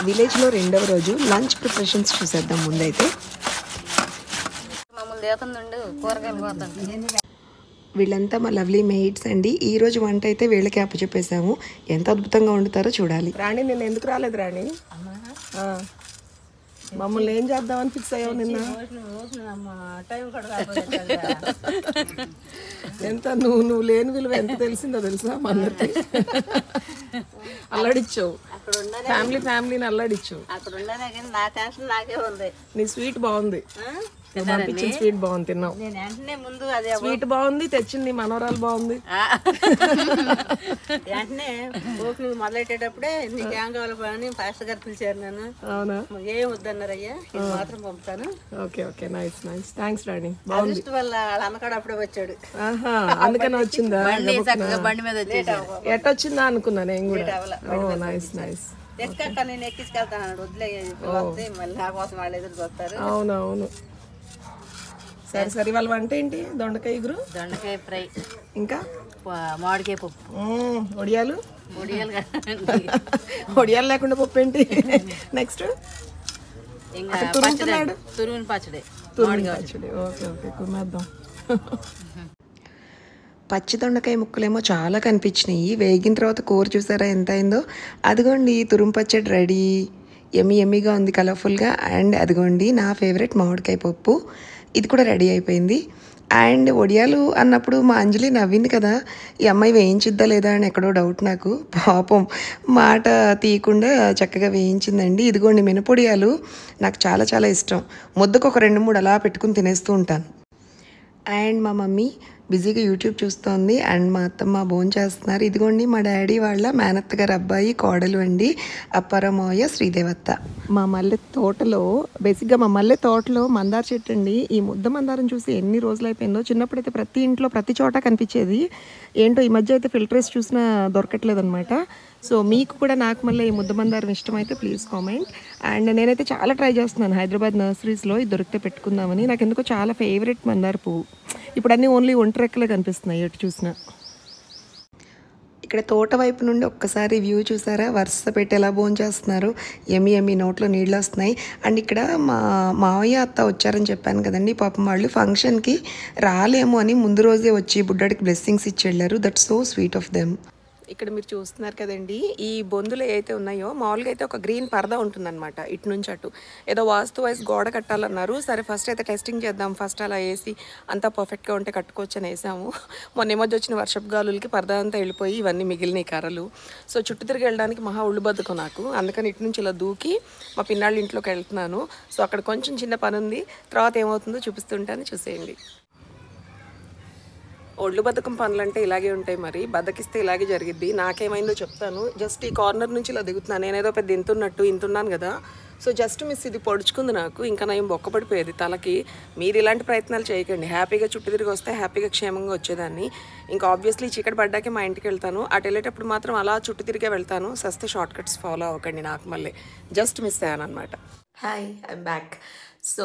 విలేజ్లో రెండవ రోజు లంచ్ ప్రిపరేషన్స్ చూసేద్దాం. ముందైతే వీళ్ళంతా మా లవ్లీ మెయిట్స్ అండి. ఈరోజు వంట అయితే వీళ్ళకి అప్పచెప్పేసాము. ఎంత అద్భుతంగా వండుతారో చూడాలి. రాణి నిన్న ఎందుకు రాలేదు రాణి? మమ్మల్ని ఏం చేద్దామని ఫిక్స్ అయ్యావు నిన్న? ఎంత నువ్వు లేని విలువ ఎంత తెలిసిందో తెలుసా మా అందరికి. అల్లాడిచ్చావు, ఫ్యామిలీని అల్లాడిచ్చావు. నీ స్వీట్ బాగుంది, పంపించిన స్వీట్ బాగుంది, తిన్నావు. స్వీట్ బాగుంది, తెచ్చింది మనోరాలు బాగుంది. వెంటనే ఓపెనింగ్ మొదలెట్టేటప్పుడే నీకు ఏం కావాలి పాస్టర్ గారు పిలిచారు. నన్ను అవునా? ఏం వద్దన్నారయ్యా, ఇది మాత్రం పంపుతాను. Okay okay, nice nice, thanks Rani. బాగుంది. వాళ్ళ అమ్మకాడు అప్పుడే వచ్చాడు, అందుకని వచ్చిందా? బండి మీద ఎట్టొచ్చిందా అనుకున్నా నేను కూడా. Nice nice. ఎక్క నేను ఎక్కించుకెళ్తాను, వదిలే మళ్ళీ నా కోసం వాళ్ళు ఎదురు చూస్తారు. అవునవును. సరే సరే, వాళ్ళ వంట ఏంటి? దొండకాయ ఇగురు, దొండకాయ ఫ్రై, ఇంకా మామిడికాయ పప్పు, ఒడియాలు. ఒడియాలు లేకుండా పప్పు ఏంటి? నెక్స్ట్ తురుముని పచ్చడి. ఓకే ఓకే, కుమ్మేద్దాం. పచ్చి దొండకాయ ముక్కలేమో చాలా కనిపించినాయి. వేగిన తర్వాత కూర చూసారా ఎంత అయిందో. అదిగోండి తురుము పచ్చడి రెడీ. ఎమ్మీగా ఉంది, కలర్ఫుల్గా. అండ్ అదిగోండి నా ఫేవరెట్ మామిడికాయ పప్పు, ఇది కూడా రెడీ అయిపోయింది. అండ్ వడియాలు అన్నప్పుడు మా అంజలి నవ్వింది కదా, ఈ అమ్మాయి వేయించిద్దా లేదా అని ఎక్కడో డౌట్ నాకు. పాపం మాట తీయకుండా చక్కగా వేయించిందండి. ఇదిగోండి మినపొడియాలు నాకు చాలా చాలా ఇష్టం. ముద్దకు ఒక 2-3 అలా పెట్టుకుని తినేస్తూ ఉంటాను. అండ్ మా మమ్మీ బిజీగా యూట్యూబ్ చూస్తోంది. అండ్ మా అత్తమ్మ భోజనం చేస్తున్నారు. ఇదిగోండి మా డాడీ వాళ్ళ మేనత్త గారు అబ్బాయి కోడలు అండి, అప్పారామయ్య శ్రీదేవత్త. మా మల్లె తోటలో బేసిక్గా మా మల్లె తోటలో మందార చెట్టు అండి. ఈ ముద్ద మందారం చూసి ఎన్ని రోజులు అయిపోయిందో. చిన్నప్పుడైతే ప్రతి ఇంట్లో ప్రతి చోట కనిపించేది. ఏంటో ఈ మధ్య అయితే ఫిల్టర్స్ చూసినా దొరకట్లేదు అనమాట. సో మీకు కూడా నాకు మళ్ళీ ఈ ముద్ద మందారం ఇష్టమైతే ప్లీజ్ కామెంట్. అండ్ నేనైతే చాలా ట్రై చేస్తున్నాను హైదరాబాద్ నర్సరీస్లో ఇది దొరికితే పెట్టుకుందామని. నాకు ఎందుకో చాలా ఫేవరెట్ మందార పువ్వు. ఇప్పుడు అన్నీ ఓన్లీ ఒంటరెక్కలే కనిపిస్తున్నాయి ఎటు చూసినా. ఇక్కడ తోట వైపు నుండి ఒక్కసారి వ్యూ చూసారా, వరుస పెట్టి ఎలా భోజనం చేస్తున్నారు. ఎమ్మి నోట్లో నీళ్ళు వస్తున్నాయి. అండ్ ఇక్కడ మా మావయ్య అత్త వచ్చారని చెప్పాను కదండి. పాపం వాళ్ళు ఫంక్షన్కి రాలేము అని ముందు రోజే వచ్చి బుడ్డాడికి బ్లెస్సింగ్స్ ఇచ్చి వెళ్ళారు. That's so sweet of them. ఇక్కడ మీరు చూస్తున్నారు కదండి, ఈ బొందులు ఏవైతే ఉన్నాయో మామూలుగా అయితే ఒక గ్రీన్ పరదా ఉంటుందన్నమాట. ఇటు నుంచి అటు ఏదో వాస్తు వైజ్ గోడ కట్టాలన్నారు. సరే ఫస్ట్ అయితే టెస్టింగ్ చేద్దాం, ఫస్ట్ అలా వేసి అంతా పర్ఫెక్ట్గా ఉంటే కట్టుకోవచ్చు అని వేసాము. మొన్న మధ్య వచ్చిన వర్షపు గాలులకి పరదా అంతా వెళ్ళిపోయి ఇవన్నీ మిగిలిన కర్రలు. సో చుట్టూ తిరిగి వెళ్ళడానికి మహా ఒళ్ళు బతుకు నాకు. అందుకని ఇటు నుంచి ఇలా దూకి మా పిన్నాళ్ళ ఇంట్లోకి వెళ్తున్నాను. సో అక్కడ కొంచెం చిన్న పని ఉంది, తర్వాత ఏమవుతుందో చూపిస్తుంటాను, చూసేయండి. ఒళ్ళు బతుకం పనులు అంటే ఇలాగే ఉంటాయి, మరి బద్దకిస్తే ఇలాగే జరిగిద్ది. నాకేమైందో చెప్తాను. జస్ట్ ఈ కార్నర్ నుంచి ఇలా దిగుతున్నాను. నేనేదో పెద్ద ఇంతున్నాను కదా. సో జస్ట్ మిస్ ఇది పొడుచుకుంది నాకు. ఇంకా నేను బొక్కపడిపోయేది తలకి. మీరు ఇలాంటి ప్రయత్నాలు చేయకండి. హ్యాపీగా చుట్టూ తిరిగి వస్తే హ్యాపీగా క్షేమంగా వచ్చేదాన్ని. ఇంకా ఆబ్వియస్లీ చీకటి పడ్డాకే మా ఇంటికి వెళ్తాను. అటు వెళ్ళేటప్పుడు మాత్రం అలా చుట్టూ తిరిగే వెళ్తాను. సస్తే షార్ట్ కట్స్ ఫాలో అవ్వకండి. నాకు మళ్ళీ జస్ట్ మిస్ అయ్యాను అనమాట. Hi, I'm back. సో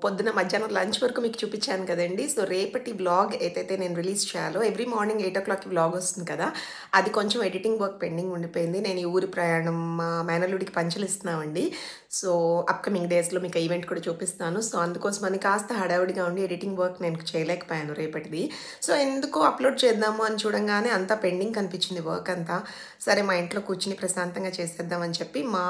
పొద్దున మధ్యాహ్నం లంచ్ వరకు మీకు చూపించాను కదండి. సో రేపటి బ్లాగ్ ఏదైతే నేను రిలీజ్ చేయాలో, ఎవ్రీ మార్నింగ్ 8 o'clockకి బ్లాగ్ వస్తుంది కదా, అది కొంచెం ఎడిటింగ్ వర్క్ పెండింగ్ ఉండిపోయింది. నేను ఈ ఊరి ప్రయాణం, మా మేనల్లుడికి పంచలు ఇస్తున్నామండి. సో అప్కమింగ్ డేస్లో మీకు ఈవెంట్ కూడా చూపిస్తాను. సో అందుకోసమని కాస్త హడావుడిగా ఉండి ఎడిటింగ్ వర్క్ నేను చేయలేకపోయాను రేపటిది. సో ఎందుకు అప్లోడ్ చేద్దాము అని చూడంగానే అంతా పెండింగ్ కనిపించింది వర్క్ అంతా. సరే మా ఇంట్లో కూర్చుని ప్రశాంతంగా చేసేద్దామని చెప్పి మా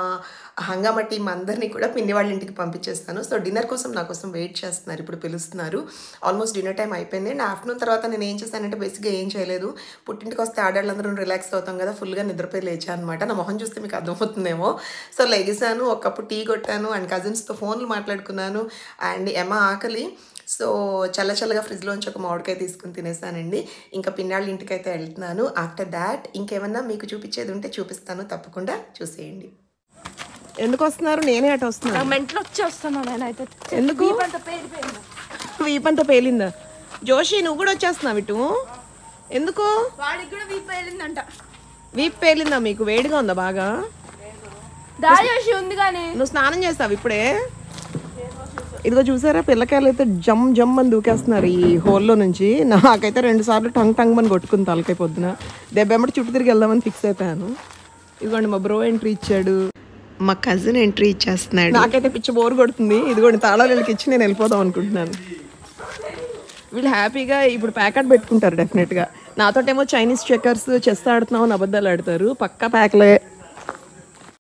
హంగామా టీం అందరినీ కూడా పిన్ని వాళ్ళ ఇంటికి పంపించేస్తాను. సో డిన్నర్ కోసం నా కోసం వెయిట్ చేస్తున్నారు, ఇప్పుడు పిలుస్తున్నారు. ఆల్మోస్ట్ డిన్నర్ టైం అయిపోయింది. అండ్ ఆఫ్టర్నూన్ తర్వాత నేను ఏం చేశానంటే బేసిక్గా ఏం చేయలేదు. పుట్టింటికి వస్తే ఆడవాళ్ళందరూ రిలాక్స్ అవుతాం కదా, ఫుల్గా నిద్రపోయి లేచాను అనమాట. నా మొహం చూస్తే మీకు అర్థమవుతుందేమో. సో లెగిసాను, ఒక కప్పు టీ కొట్టాను, అండ్ కజిన్స్తో ఫోన్లు మాట్లాడుకున్నాను. అండ్ ఆకలి. సో చల్లగా ఫ్రిడ్జ్లోంచి ఒక మామిడికాయ తీసుకుని తినేసానండి. ఇంకా పిన్నాళ్ళ ఇంటికైతే వెళ్తున్నాను. ఆఫ్టర్ దాట్ ఇంకేమన్నా మీకు చూపించేది ఉంటే చూపిస్తాను, తప్పకుండా చూసేయండి. ఎందుకు వస్తున్నారు? నేనే అటు వస్తున్నాను. మెంట్లో వచ్చేస్తాను నేనైతే. ఎందుకు? వీపంతా పేలిందా? జోషి నువ్వు కూడా వచ్చేస్తున్నావు ఇటు. ఎందుకు? వాడికి కూడా వీపు పేలిందంట. వీపు పేలిందా మీకు? వేడిగా ఉందా బాగా? దాయోషి ఉంది కానీ. నువ్వు స్నానం చేస్తావు ఇప్పుడే? ఇదిగో చూసారా, పిల్లకాయలు అయితే జమ్ అని దూకేస్తున్నారు ఈ హోల్లో నుంచి. నాకైతే 2 సార్లు టంగ్ అని కొట్టుకుని తలకాయ పొద్దున. దెబ్బెమ్మటి చుట్టూ తిరిగి వెళ్దామని ఫిక్స్ అయిపోయాను. ఇదిగోండి మా బ్రో ఎంట్రీ ఇచ్చాడు. మా కజిన్ ఎంట్రీ ఇచ్చేస్తున్నాడు. నాకైతే పిచ్చి బోర్ కొడుతుంది. ఇదిగోండి తాళాలు వీళ్ళకి ఇచ్చి నేను వెళ్ళిపోదాం అనుకుంటున్నాను. వీళ్ళు హ్యాపీగా ఇప్పుడు ప్యాకెట్ పెట్టుకుంటారు డెఫినెట్గా. నాతోటేమో చైనీస్ చెక్కర్స్ చెస్ ఆడుతున్నావు అని అబద్ధాలు ఆడతారు. పక్కా ప్యాక్లే.